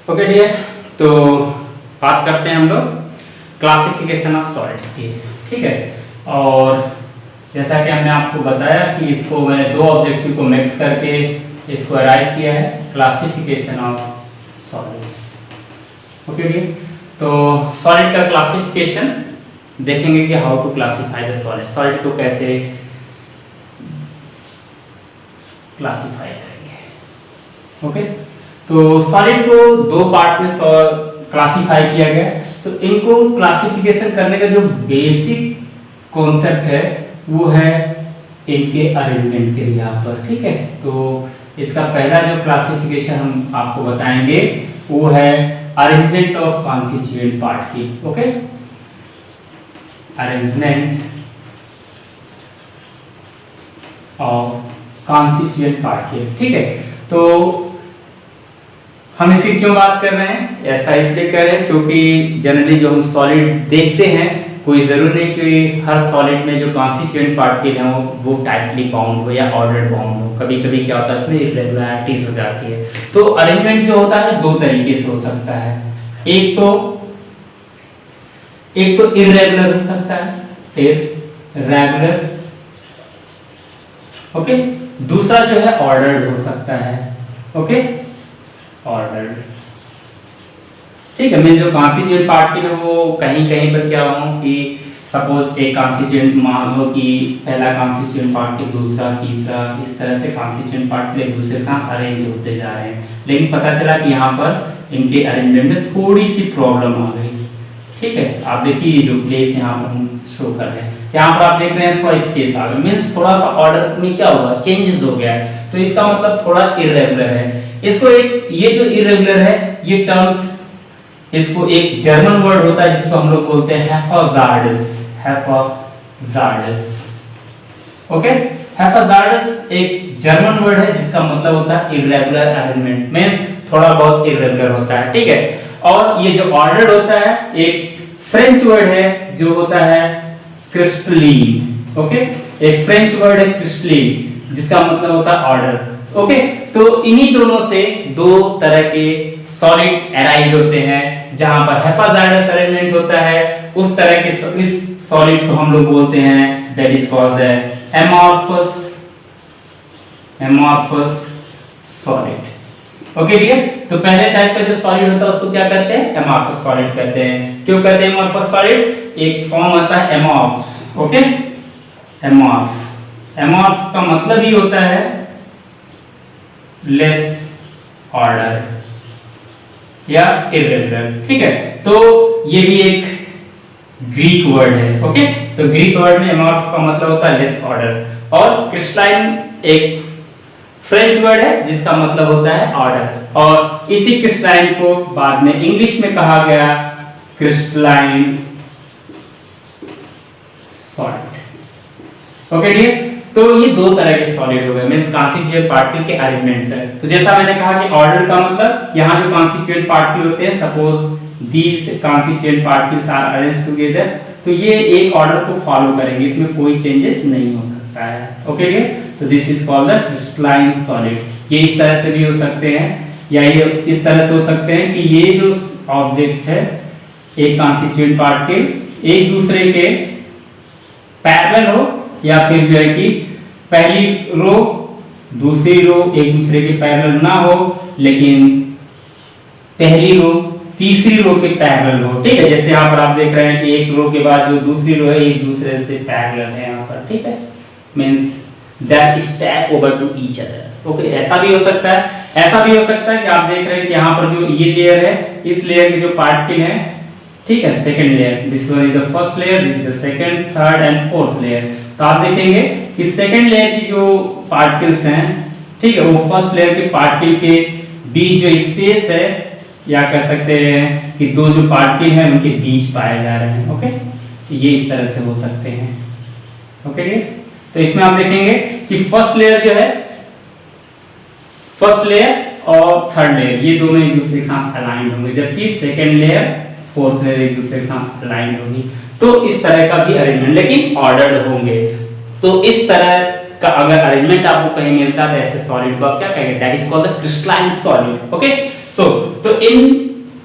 Okay dear, तो बात करते हैं हम लोग क्लासिफिकेशन ऑफ सॉलिड्स की। ठीक है, और जैसा कि हमने आपको बताया कि इसको मैंने दो ऑब्जेक्टिव को मिक्स करके इसको अराइज किया है, classification of solids. Okay dear, तो सॉलिड का क्लासिफिकेशन देखेंगे कि how to classify the solid, solid को कैसे क्लासिफाई करेंगे। ओके, तो सॉलिड को दो पार्ट में क्लासिफाई किया गया। तो इनको क्लासिफिकेशन करने का जो बेसिक कॉन्सेप्ट है वो है इनके अरेंजमेंट के लिए यहाँ पर। ठीक है, तो इसका पहला जो क्लासिफिकेशन हम आपको बताएंगे वो है अरेंजमेंट ऑफ कॉन्स्टिट्यूएंट पार्ट की। Okay, arrangement of constituent part की। ठीक है, तो हम इसकी क्यों बात कर रहे हैं, ऐसा इसलिए कर रहे हैं क्योंकि जनरली जो हम सॉलिड देखते हैं कोई जरूर नहीं कि हर सॉलिड में जो कॉन्स्टिट्यूएंट पार्टिकल हैं वो टाइटली बाउंड हो या ऑर्डर्ड बाउंड हो। कभी कभी क्या होता है इसमें इरेगुलरिटीज हो जाती है। तो अरेंजमेंट जो होता है दो तरीके से हो सकता है, एक तो इरेगुलर हो सकता है, इरेगुलर। ओके, दूसरा जो है ऑर्डर्ड हो सकता है। Okay, ordered. ठीक है, मैं जो कॉन्स्टिट्यूएंट पार्टिकल है वो कहीं कहीं पर क्या हो कि सपोज एक कॉन्स्टिट्यूएंट मान लो कि पहला कॉन्स्टिट्यूएंट पार्टिकल, दूसरा, तीसरा, इस तरह से कॉन्स्टिट्यूएंट पार्टिकल एक दूसरे के साथ अरेंज होते जा रहे हैं, लेकिन पता चला कि यहाँ पर इनके अरेंजमेंट में थोड़ी सी प्रॉब्लम आ गई। ठीक है, आप देखिए जो प्लेस यहाँ पर हम शो कर रहे हैं, यहाँ पर आप देख रहे हैं थोड़ा स्पेस आ गया, मीन्स थोड़ा सा ऑर्डर में क्या हुआ, चेंजेस हो गया है। तो इसका मतलब थोड़ा इरेगुलर है। इसको एक ये जो इरेगुलर है ये टर्म्स, इसको एक जर्मन वर्ड होता है जिसको हम लोग बोलते हैं हैफाजार्डस, हैफाजार्डस। ओके, हैफाजार्डस एक जर्मन वर्ड है जिसका मतलब होता है इरेगुलर अरेंजमेंट, मींस थोड़ा बहुत इरेगुलर होता है। ठीक है, और ये जो ऑर्डर्ड होता है एक फ्रेंच वर्ड है जो होता है क्रिस्टलीन। ओके, एक फ्रेंच वर्ड है क्रिस्टलीन जिसका मतलब होता है ऑर्डर। ओके, तो इन्हीं दोनों से दो तरह के सॉलिड अराइज होते हैं। जहां पर हैफाजार्डस अरेंजमेंट होता है उस तरह के इस सॉलिड को हम लोग बोलते हैं that is called the amorphous solid. Okay dear, तो पहले टाइप का जो सॉलिड होता है उसको क्या कहते हैं, एमॉर्फस सॉलिड कहते हैं। क्यों कहते हैं एमॉर्फस सॉलिड, एक फॉर्म आता है एमॉर्फ। ओके, एमॉर्फ का मतलब ही होता है लेस ऑर्डर या इरेगुलर। ठीक है, तो ये भी एक ग्रीक वर्ड है। ओके, तो ग्रीक वर्ड में एमॉर्फ का मतलब होता है लेस ऑर्डर, और क्रिस्टलाइन एक फ्रेंच वर्ड है जिसका मतलब होता है ऑर्डर, और इसी क्रिस्टलाइन को बाद में इंग्लिश में कहा गया क्रिस्टलाइन सॉलिड। ओके डियर, तो ये दो तरह के सॉलिड हो गए, मींस कॉन्स्टिट्यूएंट पार्टिकल के अरेंजमेंट है। तो जैसा मैंने कहा कि ऑर्डर का मतलब यहाँ जो कॉन्स्टिट्यूएंट पार्टिकल होते हैं, suppose these constituent particles are arranged together, तो ये एक ऑर्डर को फॉलो करेंगे, इसमें कोई चेंजेस नहीं हो सकता है। ओके डियर, तो this is called the crystalline solid. ये इस तरह से भी हो सकते हैं या ये इस तरह से हो सकते हैं कि ये जो ऑब्जेक्ट है एक कॉन्स्टिट्यूएंट पार्टिकल एक दूसरे के पैरेलल हो, या फिर जो है कि पहली रो दूसरी रो एक दूसरे के पैरेलल ना हो लेकिन पहली रो तीसरी रो के पैरेलल हो। ठीक है, जैसे यहाँ पर आप देख रहे हैं कि एक रो के बाद जो दूसरी रो है एक दूसरे से पैरेलल है यहाँ पर। ठीक है, means that stack over to each other. Okay, ऐसा भी हो सकता है, ऐसा भी हो सकता है कि आप देख रहे हैं कि यहाँ पर जो ये लेयर है, इस लेयर के जो पार्टिकल है, ठीक है, second layer, this one is the first layer, this is the second, third and fourth layer. तो आप देखेंगे कि सेकंड लेयर की जो पार्टिकल्स हैं, ठीक है, वो फर्स्ट लेयर के पार्टिकल के बीच जो स्पेस है, या कह सकते हैं कि दो जो पार्टिकल हैं उनके बीच पाए जा रहे हैं। ओके, तो ये इस तरह से हो सकते हैं। ओके डियर, तो इसमें आप देखेंगे कि फर्स्ट लेयर जो है, फर्स्ट लेयर और थर्ड लेयर ये दोनों एक दूसरे के साथ अलाइंड होंगे, जबकि सेकंड लेयर फोर्थ लेयर एक दूसरे के साथ अलाइंड होगी। तो इस तरह का भी अरेंजमेंट, लेकिन ऑर्डर्ड होंगे। तो इस तरह का अगर अरेंजमेंट आपको कहीं मिलता है तो ऐसे सॉलिड को आप क्या कहेंगे, that is called the crystalline solid. Okay, so तो इन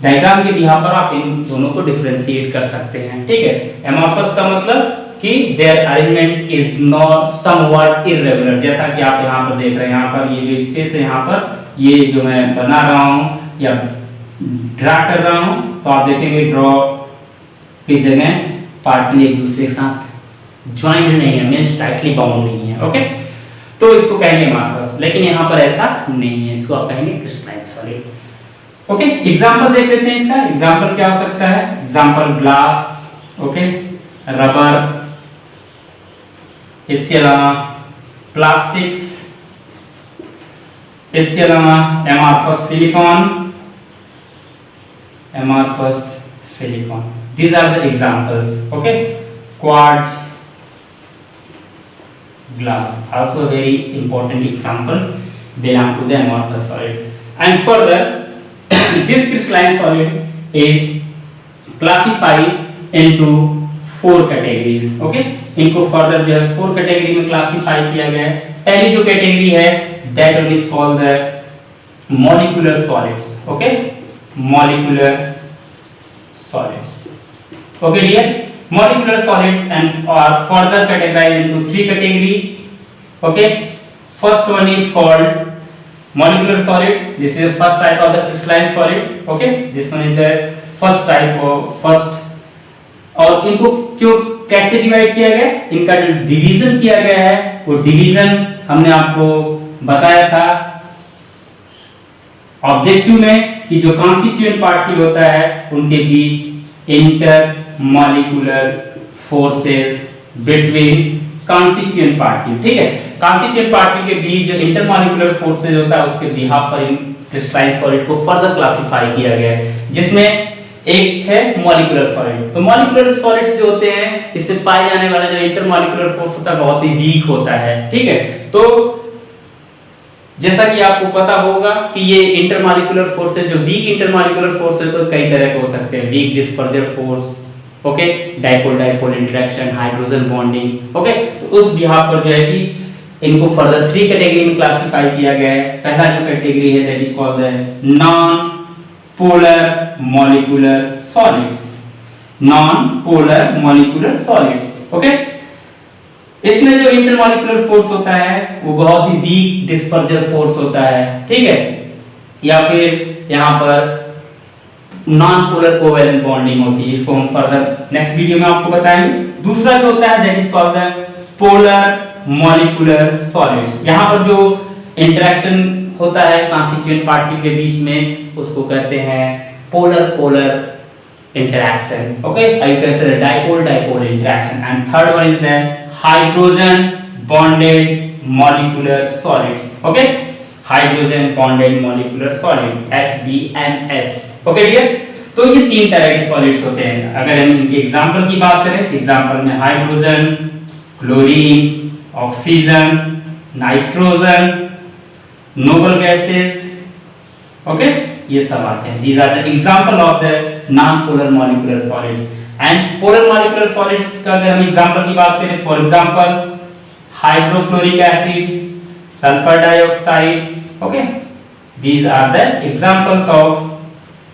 डायग्राम के बिहाफ पर आप इन दोनों को डिफरेंशिएट कर सकते हैं, ठीक है। एमॉर्फस का मतलब कि their arrangement is not somewhat irregular, जैसा कि आप यहाँ पर देख रहे हैं, यहाँ पर ये जो स्पेस है, यहाँ पर ये जो मैं बना रहा हूँ या ड्रा कर रहा हूँ, तो आप देखेंगे ड्रॉ की जगह पार्टिकल एक दूसरे के साथ ज्वाइंट नहीं है, मींस टाइटली बाउंड नहीं है, ओके। तो इसको कहेंगे एमॉर्फस, लेकिन यहाँ पर ऐसा नहीं है, इसको आप कहेंगे क्रिस्टलाइन सॉलिड, ओके। एग्जांपल देख लेते हैं इसका। एग्जांपल क्या हो सकता है? एग्जांपल ग्लास, ओके, रबर, इसके अलावा प्लास्टिक्स, इसके अलावा amorphous silicon, these are the examples, okay. Quartz, glass, also a very important example, belong to the amorphous solid. And further this crystalline solid is classified into 4 categories, okay. इनको further जो है 4 category में classify किया गया है। पहली जो category है that one is called the molecular solids, okay, molecular solids, okay dear. Molecular solids and are further categorized into 3 category, okay. First one is called molecular solid, this is the first type of the crystalline solid, okay. This one is the first type of first, और इनको क्यों कैसे divide किया गया, इनका जो division किया गया है वो डिवीजन हमने आपको बताया था ऑब्जेक्टिव में कि जो कॉन्स्टिट्यूएंट पार्टिकल होता है उनके बीच intermolecular forces between constituent particle, ठीक है। कॉन्स्टिट्यूएंट पार्टिकल के बीच जो इंटर मॉलिक्यूलर फोर्सेस होता है उसके बिहाफ पर इन क्रिस्टलाइन सॉलिड को फर्दर क्लासिफाई किया गया है, जिसमें एक है मॉलिक्यूलर सॉलिड। तो मॉलिक्यूलर सॉलिड्स जो होते हैं इससे पाए जाने वाला जो इंटरमॉलिक्यूलर फोर्स होता है बहुत ही वीक होता है, ठीक है। तो जैसा कि आपको पता होगा कि ये इंटरमॉलिक्यूलर फोर्सेस जो वीक इंटरमॉलिक्यूलर फोर्स है तो कई तरह के हो सकते हैं, weak dispersion force, okay, dipole dipole interaction, hydrogen bonding, okay. तो उस बिहाफ पर जो है कि इनको फर्दर 3 कैटेगरी में क्लासिफाई किया गया है। पहला जो कैटेगरी है that is called the non polar molecular solids, non polar molecular solids, okay. इसमें जो इंटरमॉलिक्यूलर फोर्स होता है वो बहुत ही वीक डिस्पर्जर फोर्स होता है, ठीक है, या फिर यहाँ पर नॉन पोलर कोवेलेंट बॉन्डिंग होती है, इसको हम फर्दर नेक्स्ट वीडियो में आपको बताएंगे। दूसरा जो होता है that is called the polar molecular solids, यहाँ पर जो इंटरेक्शन होता है कॉन्स्टिट्यूएंट पार्टिकल के बीच में उसको कहते हैं polar polar interaction, okay, you can say the dipole dipole interaction. And third one is the hydrogen bonded molecular solids, okay, hydrogen bonded molecular solid HBMS, okay dear। तो ये 3 तरह के सॉलिड्स होते हैं। अगर हम इनके एग्जांपल की बात करें, एग्जांपल में hydrogen, chlorine, oxygen, nitrogen, noble gases, okay, ये सब आते हैं। These are the example of the non-polar molecular solids. And polar molecular solids का अगर हम एग्जांपल की बात करें, for example hydrochloric acid, sulphur dioxide, okay, these are the examples of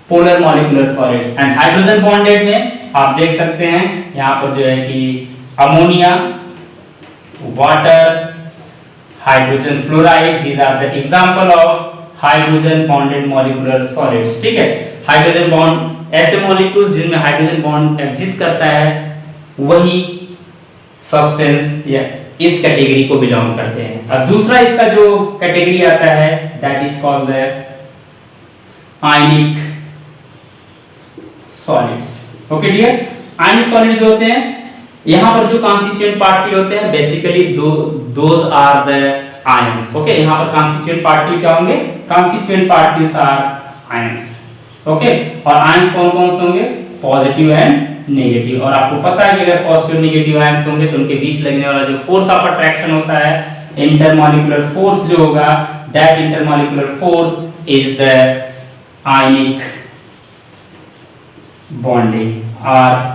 polar molecular solids. And hydrogen bonded में आप देख सकते हैं यहाँ पर जो है कि ammonia, water, hydrogen fluoride, these are the example of hydrogen bonded molecular solids, ठीक है। हाइड्रोजन बॉन्ड ऐसे मॉलिक्यूल्स जिनमें हाइड्रोजन बॉन्ड एग्जिस्ट करता है वही सब्सटेंस या इस कैटेगरी को बिलोंग करते हैं। और दूसरा इसका जो कैटेगरी आता है that is called the ionic solids, okay dear. Ionic solids होते हैं यहाँ पर जो कॉन्स्टिट्यूएंट पार्टिकल होते हैं basically those are the ions, okay. यहाँ पर कॉन्स्टिट्यूएंट पार्टिकल क्या होंगे? Constituent particles are ions, okay. और आयंस कौन कौन से होंगे? Positive and negative. और आपको पता है कि अगर पॉजिटिव नेगेटिव आयंस होंगे तो उनके बीच लगने वाला जो फोर्स ऑफ अट्रैक्शन होता है, इंटरमॉलिक्यूलर फोर्स जो होगा, that intermolecular force is the ionic bonding और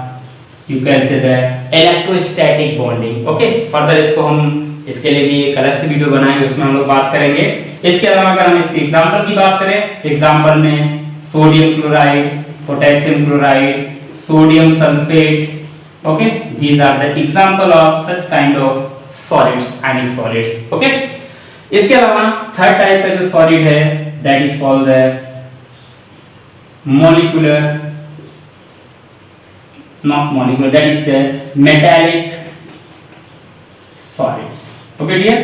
you can say the electrostatic bonding, okay. Further इसको हम इसके लिए भी एक अलग से वीडियो बनाएंगे, उसमें हम लोग बात करेंगे। इसके अलावा अगर हम इसके एग्जांपल की बात करें, एग्जांपल में sodium chloride, potassium chloride, sodium sulfate. Okay, these are the example of such kind of solids, ionic solids. Okay, इसके अलावा थर्ड टाइप का जो सॉलिड है that is called the molecular, not molecular, that is the metallic solids. Okay dear,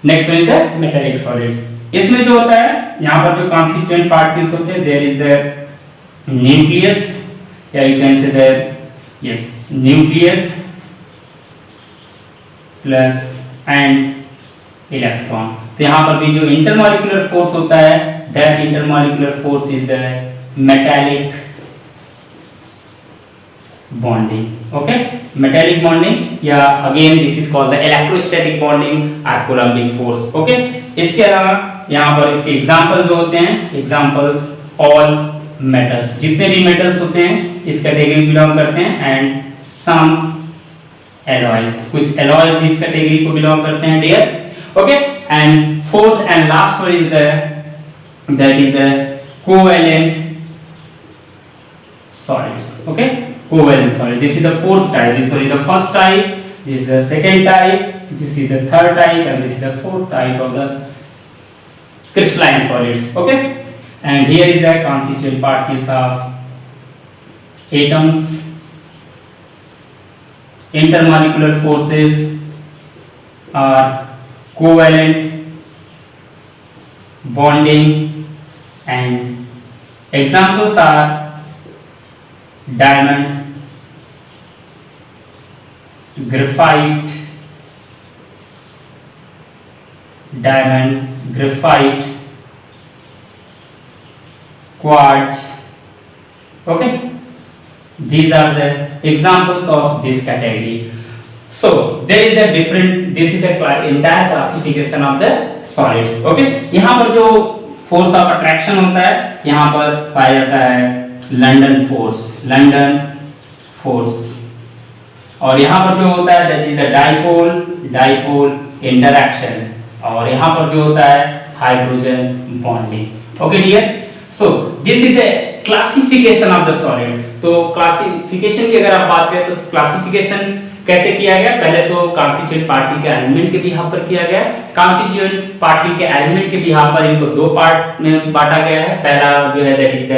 next one is the metallic solids. इसमें जो होता है यहाँ पर जो constituent particles होते हैं there is the nucleus, या you can say the yes nucleus plus and electron. तो यहाँ पर भी जो इंटरमॉलिक्यूलर फोर्स होता है that intermolecular force is the metallic bonding. Okay, metallic bonding या again this is called the electrostatic bonding और कूलम्बिक फोर्स. ओके, इसके अलावा यहाँ पर इसके एग्जांपल्स जो होते हैं एग्जांपल्स ऑल मेटल्स, जितने भी मेटल्स होते हैं इस कैटेगरी में बिलोंग करते हैं एंड सम एलॉयज, कुछ एलॉयज इस कैटेगरी को बिलोंग करते हैं dear. Okay, and fourth and last one is that is the covalent solids. Okay, covalent solid. This is the fourth type. This one is the first type. This is the second type. This is the third type, and this is the fourth type of the crystalline solids. Okay, and here is the constituent particles of atoms, intermolecular forces are covalent bonding, and examples are diamond, graphite, quartz. Okay, these are the examples of this category. So there is a different, this is the entire classification of the solids. Okay, यहाँ पर जो force of attraction होता है यहाँ पर पाया जाता है लंदन फोर्स, और यहाँ पर जो होता है that is the dipole interaction, और यहाँ पर जो होता है hydrogen bonding. Okay dear, so this is the classification of the solid. तो क्लासिफिकेशन की अगर आप बात करें तो क्लासिफिकेशन कैसे किया गया, पहले तो कॉन्स्टिट्यूएंट पार्टिकल के एलिमेंट के बिहाफ पर किया गया. कॉन्स्टिट्यूएंट पार्टिकल के एलिमेंट के बिहाफ पर इनको दो पार्ट में बांटा गया है. पहला जो है that is the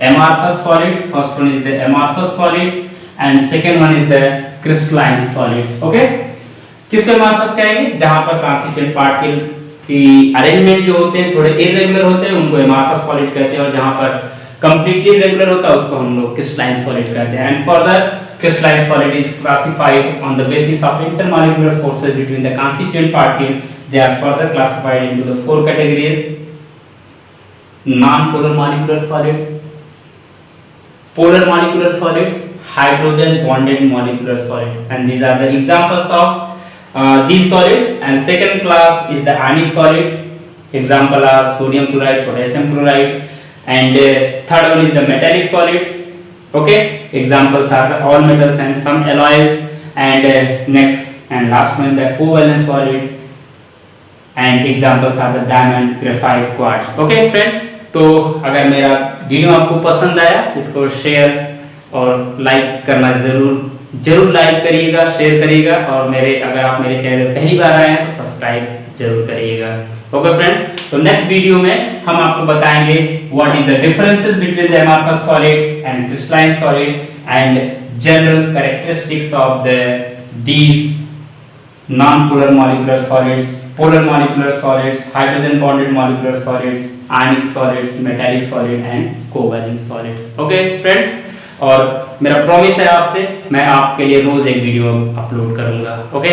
amorphous solid, first one is the amorphous solid and second one is the crystalline solid. Okay, किसको एमॉर्फस कहेंगे, जहां पर कॉन्स्टिट्यूएंट पार्टिकल की अरेंजमेंट जो होते हैं थोड़े इरेगुलर होते हैं उनको एमॉर्फस सॉलिड कहते हैं, और जहां पर कंप्लीटली रेगुलर होता है उसको हम लोग क्रिस्टलाइन सॉलिड कहते हैं. And further crystalline solid is classified on the basis of intermolecular forces between the constituent particles. They are further classified into the four categories: non-polar molecular solids, polar molecular solids, hydrogen bonded molecular solid, and these are the examples of these solid. And second class is the ionic solid. Example are sodium chloride, potassium chloride, and third one is the metallic solids. Okay, examples are the all metals and some alloys, and next and last one the covalent solid, and examples are the diamond, graphite, quartz. Okay friend, तो अगर मेरा video आपको पसंद आया इसको share और like करना जरूर लाइक करिएगा, शेयर करिएगा, और अगर आप मेरे चैनल पहली बार आए हैं तो सब्सक्राइब जरूर करिएगा. ओके फ्रेंड्स, तो नेक्स्ट वीडियो में हम आपको बताएंगे what is the differences between the amorphous solid and crystalline solid and general characteristics of the these non-polar molecular solids, polar molecular solids, hydrogen bonded molecular solids, ionic solids, metallic solid and covalent solids. Okay friends, और मेरा promise है आपसे मैं आपके लिए रोज एक video upload करूंगा. Okay,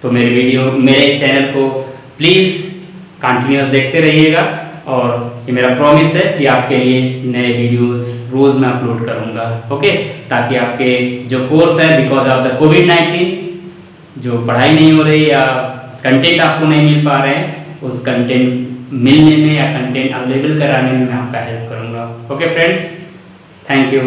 तो मेरे इस चैनल को प्लीज कंटिन्यूअस देखते रहिएगा, और ये मेरा प्रॉमिस है कि आपके लिए नए वीडियोस रोज मैं अपलोड करूंगा. ओके, ताकि आपके जो कोर्स है बिकॉज ऑफ द कोविड-19 जो पढ़ाई नहीं हो रही या कंटेंट आपको नहीं मिल पा रहे हैं, उस कंटेंट मिलने में या कंटेंट अवेलेबल कराने में मैं आपका हेल्प करूंगा. Okay friends, thank you.